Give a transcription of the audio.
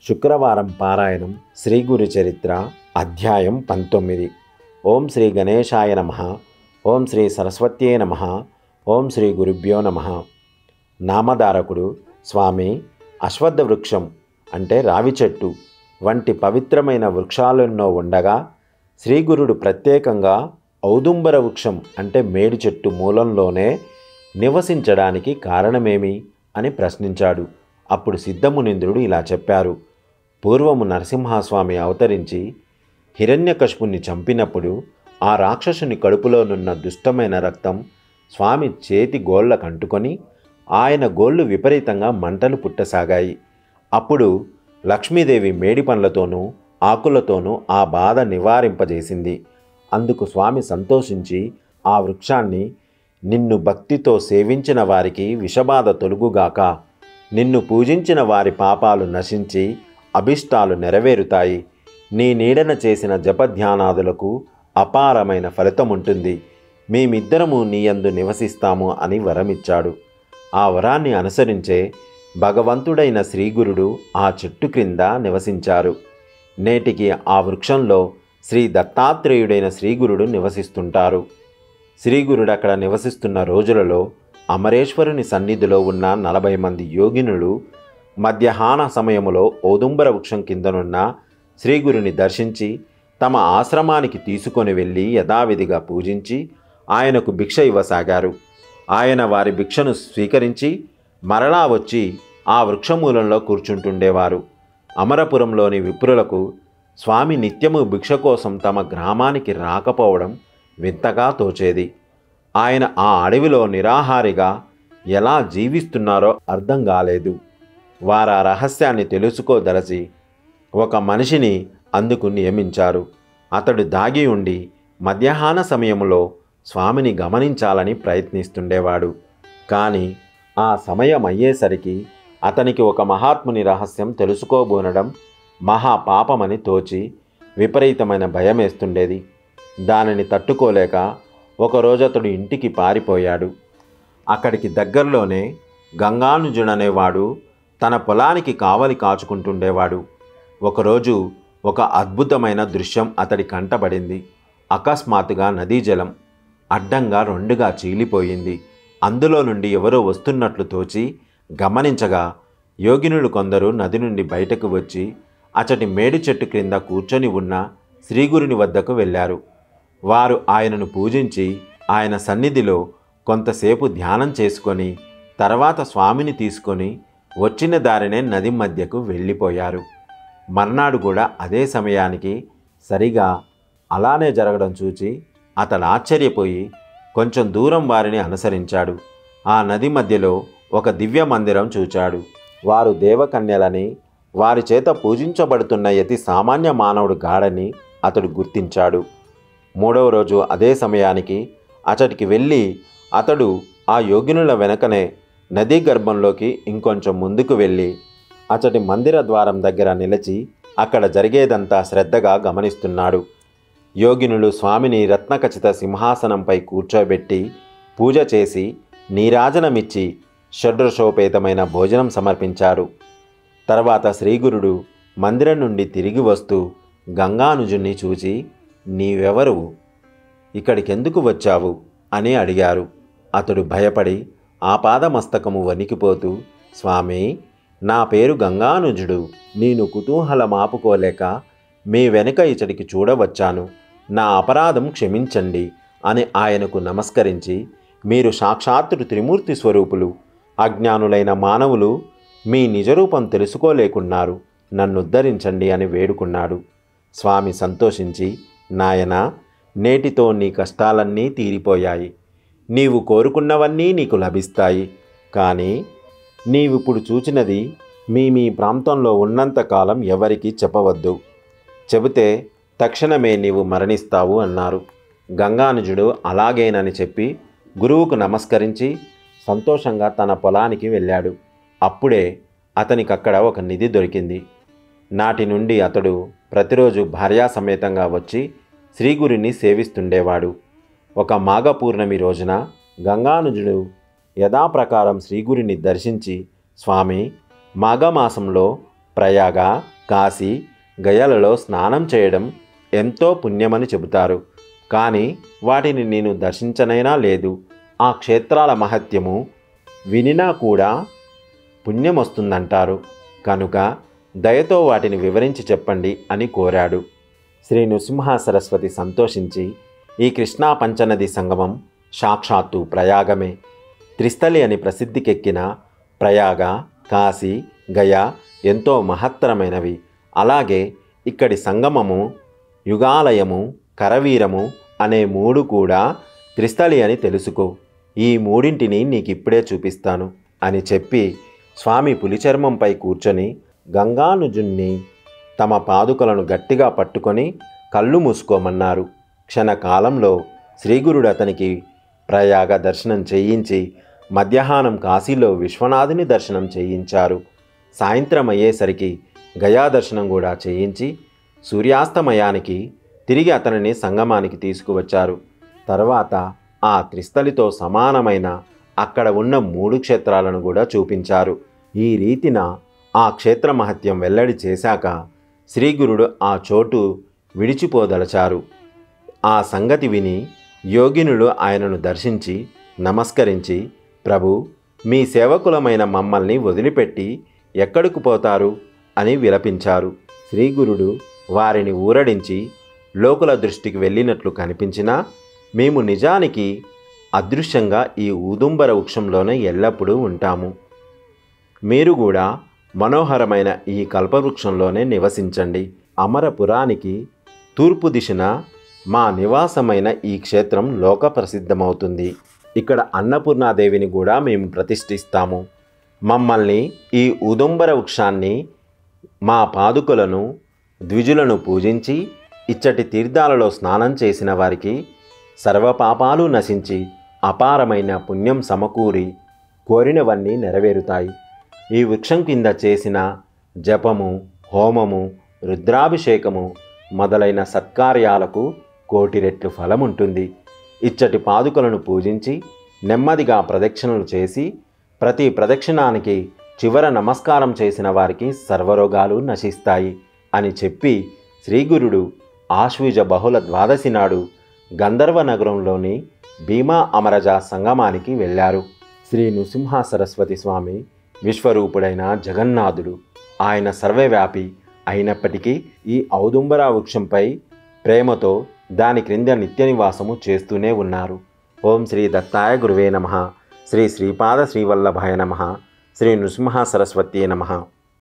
శుక్రవారం పారాయణం శ్రీ గురు చరిత్ర అధ్యాయం 19. ఓం శ్రీ గణేశాయ నమః. ఓం శ్రీ సరస్వత్యే నమః. ఓం శ్రీ గురుభ్యో నమః. నామధారకుడు స్వామి అశ్వత్థ వృక్షం అంటే రావి చెట్టు వంటి పవిత్రమైన వృక్షాలెన్నో ఉండగా శ్రీగురుడు ప్రత్యేకంగా ఔదుంబర వృక్షం అంటే మేడి చెట్టు మూలంలోనే నివసించడానికి కారణమేమి అని ప్రశ్నించాడు. అప్పుడు సిద్ధమునీంద్రుడు ఇలా చెప్పారు. పూర్వము నరసింహస్వామి అవతరించి హిరణ్యకశిపుణ్ణి చంపినప్పుడు ఆ రాక్షసుని కడుపులోనున్న దుష్టమైన రక్తం స్వామి చేతి గోళ్ళకు అంటుకొని ఆయన గోళ్ళు విపరీతంగా మంటలు పుట్టసాగాయి. అప్పుడు లక్ష్మీదేవి మేడి పండ్లతోనూ ఆకులతోనూ ఆ బాధ నివారింపజేసింది. అందుకు స్వామి సంతోషించి ఆ వృక్షాన్ని నిన్ను భక్తితో సేవించిన వారికి విషబాధ తొలుగుగాక, నిన్ను పూజించిన వారి పాపాలు నశించి అభిష్టాలు నెరవేరుతాయి, నీ నీడన చేసిన జపధ్యానాదులకు అపారమైన ఫలితం ఉంటుంది, మేమిద్దరము నీయందు నివసిస్తాము అని వరమిచ్చాడు. ఆ వరాన్ని అనుసరించే భగవంతుడైన శ్రీగురుడు ఆ చెట్టు క్రింద నివసించారు. నేటికి ఆ వృక్షంలో శ్రీ దత్తాత్రేయుడైన శ్రీగురుడు నివసిస్తుంటారు. శ్రీగురుడు అక్కడ నివసిస్తున్న రోజులలో అమరేశ్వరుని సన్నిధిలో ఉన్న 40 మంది యోగినులు మధ్యాహ్న సమయములో ఔదుంబర వృక్షం కిందనున్న శ్రీగురుని దర్శించి తమ ఆశ్రమానికి తీసుకొని వెళ్ళి యథావిధిగా పూజించి ఆయనకు భిక్ష ఇవ్వసాగారు. ఆయన వారి భిక్షను స్వీకరించి మరలా వచ్చి ఆ వృక్షమూలంలో కూర్చుంటుండేవారు. అమరపురంలోని విప్రులకు స్వామి నిత్యము భిక్ష కోసం తమ గ్రామానికి రాకపోవడం వింతగా తోచేది. ఆయన ఆ అడవిలో నిరాహారిగా ఎలా జీవిస్తున్నారో అర్థం కాలేదు. వారు ఆ రహస్యాన్ని తెలుసుకోదలచి ఒక మనిషిని అందుకు నియమించారు. అతడు దాగి ఉండి మధ్యాహ్న సమయంలో స్వామిని గమనించాలని ప్రయత్నిస్తుండేవాడు. కానీ ఆ సమయం అయ్యేసరికి అతనికి ఒక మహాత్ముని రహస్యం తెలుసుకోబోనడం మహాపాపమని తోచి విపరీతమైన భయమేస్తుండేది. దానిని తట్టుకోలేక ఒకరోజు అతడు ఇంటికి పారిపోయాడు. అక్కడికి దగ్గరలోనే గంగానుజుడనేవాడు తన పొలానికి కావలి కాచుకుంటుండేవాడు. ఒకరోజు ఒక అద్భుతమైన దృశ్యం అతడి కంటపడింది. అకస్మాత్తుగా నదీ జలం అడ్డంగా రెండుగా చీలిపోయింది. అందులో నుండి ఎవరో వస్తున్నట్లు తోచి గమనించగా యోగినులు కొందరు నది నుండి బయటకు వచ్చి అచటి మేడి చెట్టు క్రింద కూర్చొని ఉన్న శ్రీగురుని వద్దకు వెళ్ళారు. వారు ఆయనను పూజించి ఆయన సన్నిధిలో కొంతసేపు ధ్యానం చేసుకొని తర్వాత స్వామిని తీసుకొని వచ్చిన దారినే నది మధ్యకు వెళ్ళిపోయారు. మర్నాడు కూడా అదే సమయానికి సరిగా అలానే జరగడం చూచి అతడు ఆశ్చర్యపోయి కొంచెం దూరం వారిని అనుసరించాడు. ఆ నది మధ్యలో ఒక దివ్య మందిరం చూచాడు. వారు దేవకన్యలని, వారి చేత పూజించబడుతున్న యతి సామాన్య మానవుడు గాడని అతడు గుర్తించాడు. మూడవ రోజు అదే సమయానికి అతడికి వెళ్ళి అతడు ఆ యోగినుల వెనకనే నదీ గర్భంలోకి ఇంకొంచెం ముందుకు వెళ్ళి అతడి మందిర ద్వారం దగ్గర నిలిచి అక్కడ జరిగేదంతా శ్రద్ధగా గమనిస్తున్నాడు. యోగినులు స్వామిని రత్నఖచిత సింహాసనంపై కూర్చోబెట్టి పూజ చేసి నీరాజనమిచ్చి షడ్రసోపేతమైన భోజనం సమర్పించారు. తర్వాత శ్రీగురుడు మందిరం నుండి తిరిగి వస్తూ గంగానుజుణ్ణి చూచి, నీవెవరు, ఇక్కడికెందుకు వచ్చావు అని అడిగారు. అతడు భయపడి ఆపాదమస్తకము వణికిపోతూ, స్వామి, నా పేరు గంగానుజుడు, నేను కుతూహలమాపుకోలేక మీ వెనుక ఇతడికి చూడవచ్చాను, నా అపరాధం క్షమించండి అని ఆయనకు నమస్కరించి, మీరు సాక్షాత్తు త్రిమూర్తి స్వరూపులు, అజ్ఞానులైన మానవులు మీ నిజరూపం తెలుసుకోలేకున్నారు, నన్నుద్ధరించండి అని వేడుకున్నాడు. స్వామి సంతోషించి, నాయనా, నేటితో నీ కష్టాలన్నీ తీరిపోయాయి, నీవు కోరుకున్నవన్నీ నీకు లభిస్తాయి. కానీ నీవిప్పుడు చూచినది మీ ప్రాంతంలో ఉన్నంతకాలం ఎవరికీ చెప్పవద్దు, చెబితే తక్షణమే నీవు మరణిస్తావు అన్నారు. గంగానుజుడు అలాగేనని చెప్పి గురువుకు నమస్కరించి సంతోషంగా తన పొలానికి వెళ్ళాడు. అప్పుడే అతనికక్కడ ఒక నిధి దొరికింది. నాటి నుండి అతడు ప్రతిరోజు భార్యాసమేతంగా వచ్చి శ్రీగురిని సేవిస్తుండేవాడు. ఒక మాఘ పూర్ణమి రోజున గంగానుజుడు యథాప్రకారం శ్రీగురిని దర్శించి, స్వామి, మాఘమాసంలో ప్రయాగ, కాశీ, గయలలో స్నానం చేయడం ఎంతో పుణ్యమని చెబుతారు. కానీ వాటిని నేను దర్శించనైనా లేదు. ఆ క్షేత్రాల మహత్యము వినినా కూడా పుణ్యం వస్తుందంటారు. కనుక దయతో వాటిని వివరించి చెప్పండి అని కోరాడు. శ్రీ నృసింహ సరస్వతి సంతోషించి, ఈ కృష్ణా పంచనది సంగమం సాక్షాత్తు ప్రయాగమే. త్రిస్థలి అని ప్రసిద్ధికెక్కిన ప్రయాగ, కాశీ, గయా ఎంతో మహత్తరమైనవి. అలాగే ఇక్కడి సంగమము, యుగాలయము, కరవీరము అనే 3 కూడా త్రిస్థలి అని తెలుసుకో. ఈ 3ంటిని నీకిప్పుడే చూపిస్తాను అని చెప్పి స్వామి పులిచర్మంపై కూర్చొని గంగానుజుణ్ణి తమ పాదుకలను గట్టిగా పట్టుకొని కళ్ళు మూసుకోమన్నారు. క్షణకాలంలో శ్రీగురుడు అతనికి ప్రయాగ దర్శనం చేయించి మధ్యాహ్నం కాశీలో విశ్వనాథుని దర్శనం చేయించారు. సాయంత్రం అయ్యేసరికి గయా దర్శనం కూడా చేయించి సూర్యాస్తమయానికి తిరిగి అతనిని సంగమానికి తీసుకువచ్చారు. తర్వాత ఆ త్రిస్థలితో సమానమైన అక్కడ ఉన్న 3 క్షేత్రాలను కూడా చూపించారు. ఈ రీతిన ఆ క్షేత్ర మహత్యం వెల్లడి చేశాక శ్రీగురుడు ఆ చోటు విడిచిపోదలచారు. ఆ సంగతి విని యోగినులు ఆయనను దర్శించి నమస్కరించి, ప్రభు, మీ సేవకులమైన మమ్మల్ని వదిలిపెట్టి ఎక్కడికి పోతారు అని విలపించారు. శ్రీగురుడు వారిని ఊరడించి, లోకుల దృష్టికి వెళ్ళినట్లు కనిపించినా మేము నిజానికి అదృశ్యంగా ఈ ఊదుంబర వృక్షంలోనే ఎల్లప్పుడూ ఉంటాము. మీరు కూడా మనోహరమైన ఈ కల్పవృక్షంలోనే నివసించండి. అమరపురానికి తూర్పు దిశన మా నివాసమైన ఈ క్షేత్రం లోక ప్రసిద్ధమవుతుంది. ఇక్కడ అన్నపూర్ణాదేవిని కూడా మేము ప్రతిష్ఠిస్తాము. మమ్మల్ని, ఈ ఊదుంబర వృక్షాన్ని, మా పాదుకలను, ద్విజులను పూజించి ఇచ్చటి తీర్థాలలో స్నానం చేసిన వారికి సర్వపాపాలు నశించి అపారమైన పుణ్యం సమకూరి కోరినవన్నీ నెరవేరుతాయి. ఈ వృక్షం కింద చేసిన జపము, హోమము, రుద్రాభిషేకము మొదలైన సత్కార్యాలకు 1,000,000 రెట్లు ఫలముంటుంది. ఇచ్చటి పాదుకలను పూజించి నెమ్మదిగా ప్రదక్షిణలు చేసి ప్రతి ప్రదక్షిణానికి చివర నమస్కారం చేసిన వారికి సర్వరోగాలు నశిస్తాయి అని చెప్పి శ్రీగురుడు ఆశ్వీజ బహుళ ద్వాదశి నాడు గంధర్వ నగరంలోని భీమా అమరజ సంగమానికి వెళ్ళారు. శ్రీ నృసింహ సరస్వతి స్వామి విశ్వరూపుడైన జగన్నాథుడు. ఆయన సర్వవ్యాపి అయినప్పటికీ ఈ ఔదుంబర వృక్షంపై ప్రేమతో దాని క్రింద నిత్య నివాసము చేస్తూనే ఉన్నారు. ఓం శ్రీ దత్తాయ గురువే నమః. శ్రీ శ్రీపాద శ్రీవల్లభాయ నమః. శ్రీ నృసింహ సరస్వత్యే నమః.